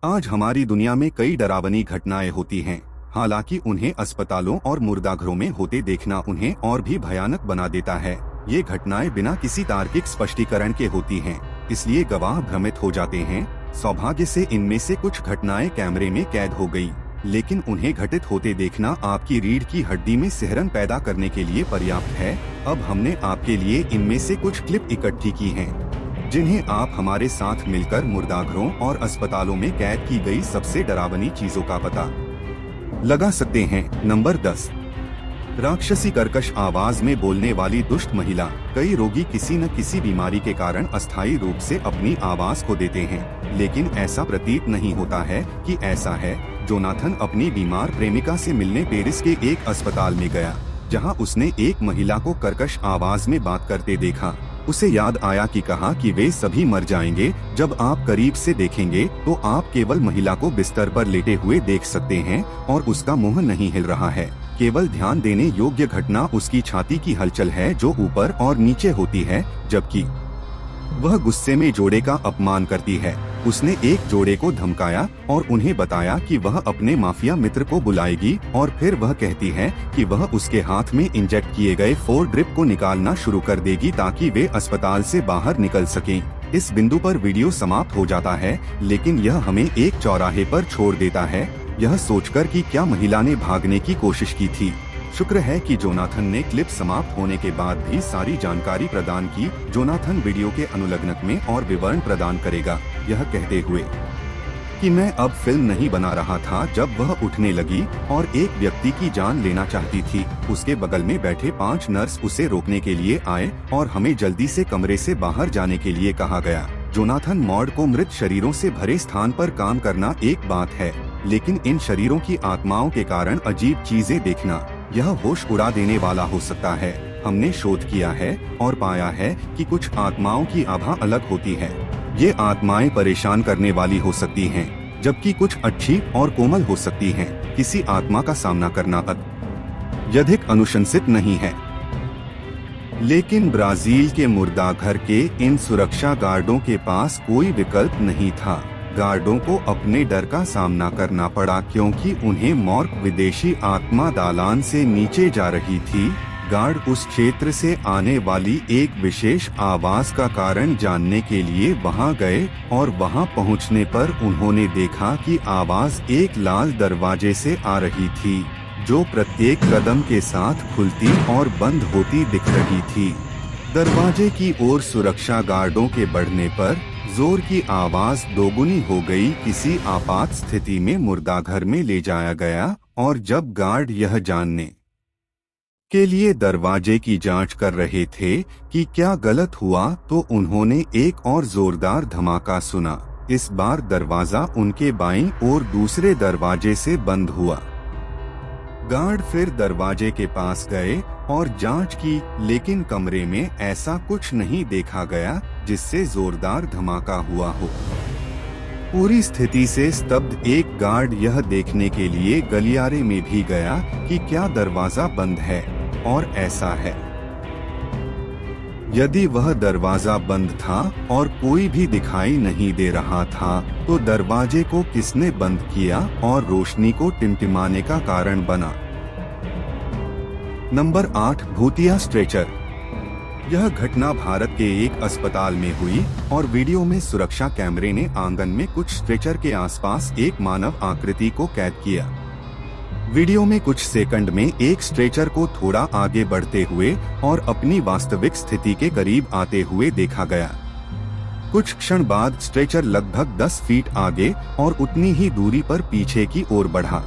आज हमारी दुनिया में कई डरावनी घटनाएं होती हैं। हालांकि उन्हें अस्पतालों और मुर्दाघरों में होते देखना उन्हें और भी भयानक बना देता है। ये घटनाएं बिना किसी तार्किक स्पष्टीकरण के होती हैं, इसलिए गवाह भ्रमित हो जाते हैं। सौभाग्य से इनमें से कुछ घटनाएं कैमरे में कैद हो गई, लेकिन उन्हें घटित होते देखना आपकी रीढ़ की हड्डी में सिहरन पैदा करने के लिए पर्याप्त है। अब हमने आपके लिए इनमें से कुछ क्लिप इकट्ठी की हैं, जिन्हें आप हमारे साथ मिलकर मुर्दाघरों और अस्पतालों में कैद की गई सबसे डरावनी चीजों का पता लगा सकते हैं। नंबर 10, राक्षसी कर्कश आवाज में बोलने वाली दुष्ट महिला। कई रोगी किसी न किसी बीमारी के कारण अस्थायी रूप से अपनी आवाज खो देते हैं, लेकिन ऐसा प्रतीत नहीं होता है कि ऐसा है। जोनाथन अपनी बीमार प्रेमिका से मिलने पेरिस के एक अस्पताल में गया, जहां उसने एक महिला को कर्कश आवाज में बात करते देखा। उसे याद आया कि कहा कि वे सभी मर जाएंगे। जब आप करीब से देखेंगे तो आप केवल महिला को बिस्तर पर लेटे हुए देख सकते हैं और उसका मुंह नहीं हिल रहा है। केवल ध्यान देने योग्य घटना उसकी छाती की हलचल है, जो ऊपर और नीचे होती है, जबकि वह गुस्से में जोड़े का अपमान करती है। उसने एक जोड़े को धमकाया और उन्हें बताया कि वह अपने माफिया मित्र को बुलाएगी, और फिर वह कहती है कि वह उसके हाथ में इंजेक्ट किए गए 4 ड्रिप को निकालना शुरू कर देगी ताकि वे अस्पताल से बाहर निकल सकें। इस बिंदु पर वीडियो समाप्त हो जाता है, लेकिन यह हमें एक चौराहे पर छोड़ देता है, यह सोचकर कि क्या महिला ने भागने की कोशिश की थी। शुक्र है कि जोनाथन ने क्लिप समाप्त होने के बाद भी सारी जानकारी प्रदान की। जोनाथन वीडियो के अनुलग्नक में और विवरण प्रदान करेगा, यह कहते हुए कि मैं अब फिल्म नहीं बना रहा था। जब वह उठने लगी और एक व्यक्ति की जान लेना चाहती थी, उसके बगल में बैठे 5 नर्स उसे रोकने के लिए आए और हमें जल्दी से कमरे से बाहर जाने के लिए कहा गया। जोनाथन मॉड को मृत शरीरों से भरे स्थान पर काम करना एक बात है, लेकिन इन शरीरों की आत्माओं के कारण अजीब चीजें देखना, यह होश उड़ा देने वाला हो सकता है। हमने शोध किया है और पाया है कि कुछ आत्माओं की आभा अलग होती है। ये आत्माएं परेशान करने वाली हो सकती हैं, जबकि कुछ अच्छी और कोमल हो सकती हैं। किसी आत्मा का सामना करना अत्यधिक अनुशंसित नहीं है, लेकिन ब्राजील के मुर्दाघर के इन सुरक्षा गार्डों के पास कोई विकल्प नहीं था। गार्डों को अपने डर का सामना करना पड़ा क्योंकि उन्हें मॉर्ग विदेशी आत्मा दालान से नीचे जा रही थी। गार्ड उस क्षेत्र से आने वाली एक विशेष आवाज का कारण जानने के लिए वहां गए, और वहां पहुंचने पर उन्होंने देखा कि आवाज एक लाल दरवाजे से आ रही थी, जो प्रत्येक कदम के साथ खुलती और बंद होती दिख रही थी। दरवाजे की ओर सुरक्षा गार्डों के बढ़ने पर जोर की आवाज दोगुनी हो गई। किसी आपात स्थिति में मुर्दाघर में ले जाया गया, और जब गार्ड यह जानने के लिए दरवाजे की जांच कर रहे थे कि क्या गलत हुआ, तो उन्होंने एक और जोरदार धमाका सुना। इस बार दरवाजा उनके बाईं ओर दूसरे दरवाजे से बंद हुआ। गार्ड फिर दरवाजे के पास गए और जांच की, लेकिन कमरे में ऐसा कुछ नहीं देखा गया जिससे जोरदार धमाका हुआ हो। पूरी स्थिति से स्तब्ध एक गार्ड यह देखने के लिए गलियारे में भी गया कि क्या दरवाजा बंद है, और ऐसा है। यदि वह दरवाजा बंद था और कोई भी दिखाई नहीं दे रहा था, तो दरवाजे को किसने बंद किया और रोशनी को टिमटिमाने का कारण बना। नंबर 8, भूतिया स्ट्रेचर। यह घटना भारत के एक अस्पताल में हुई, और वीडियो में सुरक्षा कैमरे ने आंगन में कुछ स्ट्रेचर के आसपास एक मानव आकृति को कैद किया। वीडियो में कुछ सेकंड में एक स्ट्रेचर को थोड़ा आगे बढ़ते हुए और अपनी वास्तविक स्थिति के करीब आते हुए देखा गया। कुछ क्षण बाद स्ट्रेचर लगभग 10 फीट आगे और उतनी ही दूरी पर पीछे की ओर बढ़ा।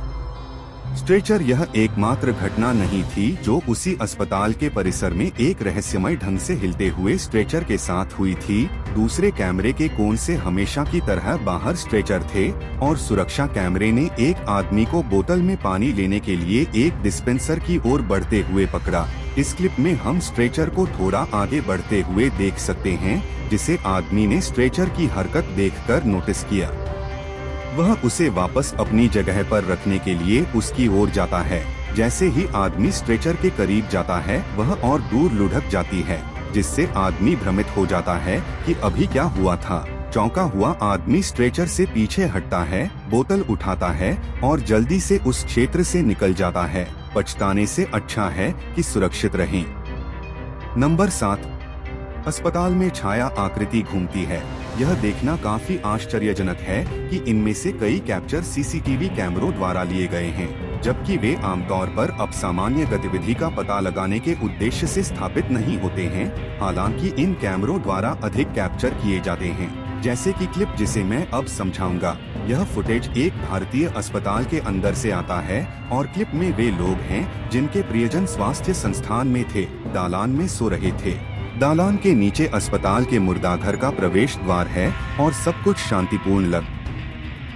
स्ट्रेचर यह एकमात्र घटना नहीं थी जो उसी अस्पताल के परिसर में एक रहस्यमय ढंग से हिलते हुए स्ट्रेचर के साथ हुई थी। दूसरे कैमरे के कोण से हमेशा की तरह बाहर स्ट्रेचर थे, और सुरक्षा कैमरे ने एक आदमी को बोतल में पानी लेने के लिए एक डिस्पेंसर की ओर बढ़ते हुए पकड़ा। इस क्लिप में हम स्ट्रेचर को थोड़ा आगे बढ़ते हुए देख सकते हैं, जिसे आदमी ने स्ट्रेचर की हरकत देखकर नोटिस किया। वह उसे वापस अपनी जगह पर रखने के लिए उसकी ओर जाता है। जैसे ही आदमी स्ट्रेचर के करीब जाता है, वह और दूर लुढ़क जाती है, जिससे आदमी भ्रमित हो जाता है कि अभी क्या हुआ था। चौंका हुआ आदमी स्ट्रेचर से पीछे हटता है, बोतल उठाता है और जल्दी से उस क्षेत्र से निकल जाता है। पछताने से अच्छा है कि सुरक्षित रहें। नंबर 7, अस्पताल में छाया आकृति घूमती है। यह देखना काफी आश्चर्यजनक है कि इनमें से कई कैप्चर सीसीटीवी कैमरों द्वारा लिए गए हैं, जबकि वे आमतौर पर असामान्य गतिविधि का पता लगाने के उद्देश्य से स्थापित नहीं होते हैं। हालांकि इन कैमरों द्वारा अधिक कैप्चर किए जाते हैं, जैसे कि क्लिप जिसे मैं अब समझाऊंगा। यह फुटेज एक भारतीय अस्पताल के अंदर से आता है और क्लिप में वे लोग हैं जिनके प्रियजन स्वास्थ्य संस्थान में थे, दालान में सो रहे थे। दालान के नीचे अस्पताल के मुर्दाघर का प्रवेश द्वार है और सब कुछ शांतिपूर्ण लग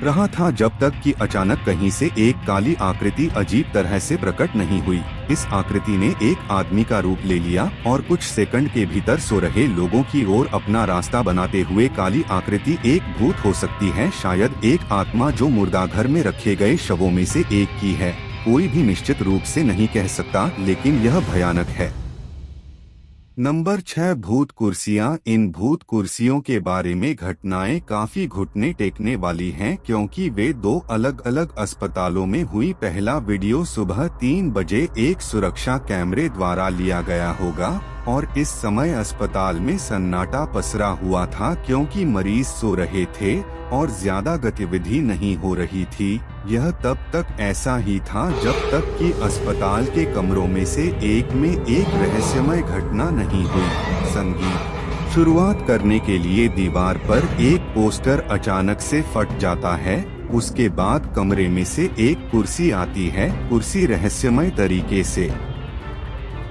रहा था, जब तक कि अचानक कहीं से एक काली आकृति अजीब तरह से प्रकट नहीं हुई। इस आकृति ने एक आदमी का रूप ले लिया और कुछ सेकंड के भीतर सो रहे लोगों की ओर अपना रास्ता बनाते हुए काली आकृति एक भूत हो सकती है, शायद एक आत्मा जो मुर्दाघर में रखे गए शवों में से एक की है। कोई भी निश्चित रूप से नहीं कह सकता, लेकिन यह भयानक है। नंबर 6, भूत कुर्सियां। इन भूत कुर्सियों के बारे में घटनाएं काफी घुटने टेकने वाली हैं, क्योंकि वे 2 अलग अलग अस्पतालों में हुई। पहला वीडियो सुबह 3 बजे एक सुरक्षा कैमरे द्वारा लिया गया होगा और इस समय अस्पताल में सन्नाटा पसरा हुआ था, क्योंकि मरीज सो रहे थे और ज्यादा गतिविधि नहीं हो रही थी। यह तब तक ऐसा ही था जब तक कि अस्पताल के कमरों में से एक में एक रहस्यमय घटना नहीं हुई। संगीत। शुरुआत करने के लिए दीवार पर एक पोस्टर अचानक से फट जाता है। उसके बाद कमरे में से एक कुर्सी आती है। कुर्सी रहस्यमय तरीके से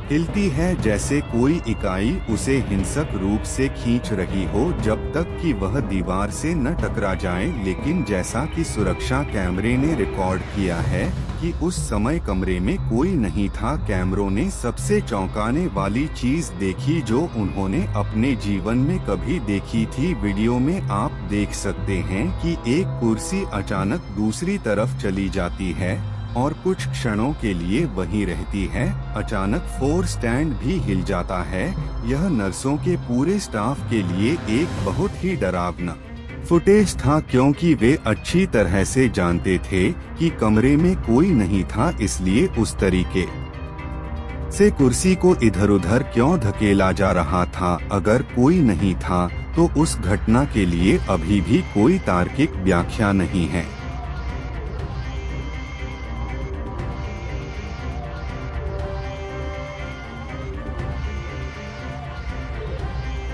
हिलती है, जैसे कोई इकाई उसे हिंसक रूप से खींच रही हो, जब तक कि वह दीवार से न टकरा जाए। लेकिन जैसा कि सुरक्षा कैमरे ने रिकॉर्ड किया है कि उस समय कमरे में कोई नहीं था। कैमरों ने सबसे चौंकाने वाली चीज देखी जो उन्होंने अपने जीवन में कभी देखी थी। वीडियो में आप देख सकते हैं कि एक कुर्सी अचानक दूसरी तरफ चली जाती है और कुछ क्षणों के लिए वहीं रहती है। अचानक 4 स्टैंड भी हिल जाता है। यह नर्सों के पूरे स्टाफ के लिए एक बहुत ही डरावना फुटेज था, क्योंकि वे अच्छी तरह से जानते थे कि कमरे में कोई नहीं था, इसलिए उस तरीके से कुर्सी को इधर उधर क्यों धकेला जा रहा था। अगर कोई नहीं था तो उस घटना के लिए अभी भी कोई तार्किक व्याख्या नहीं है।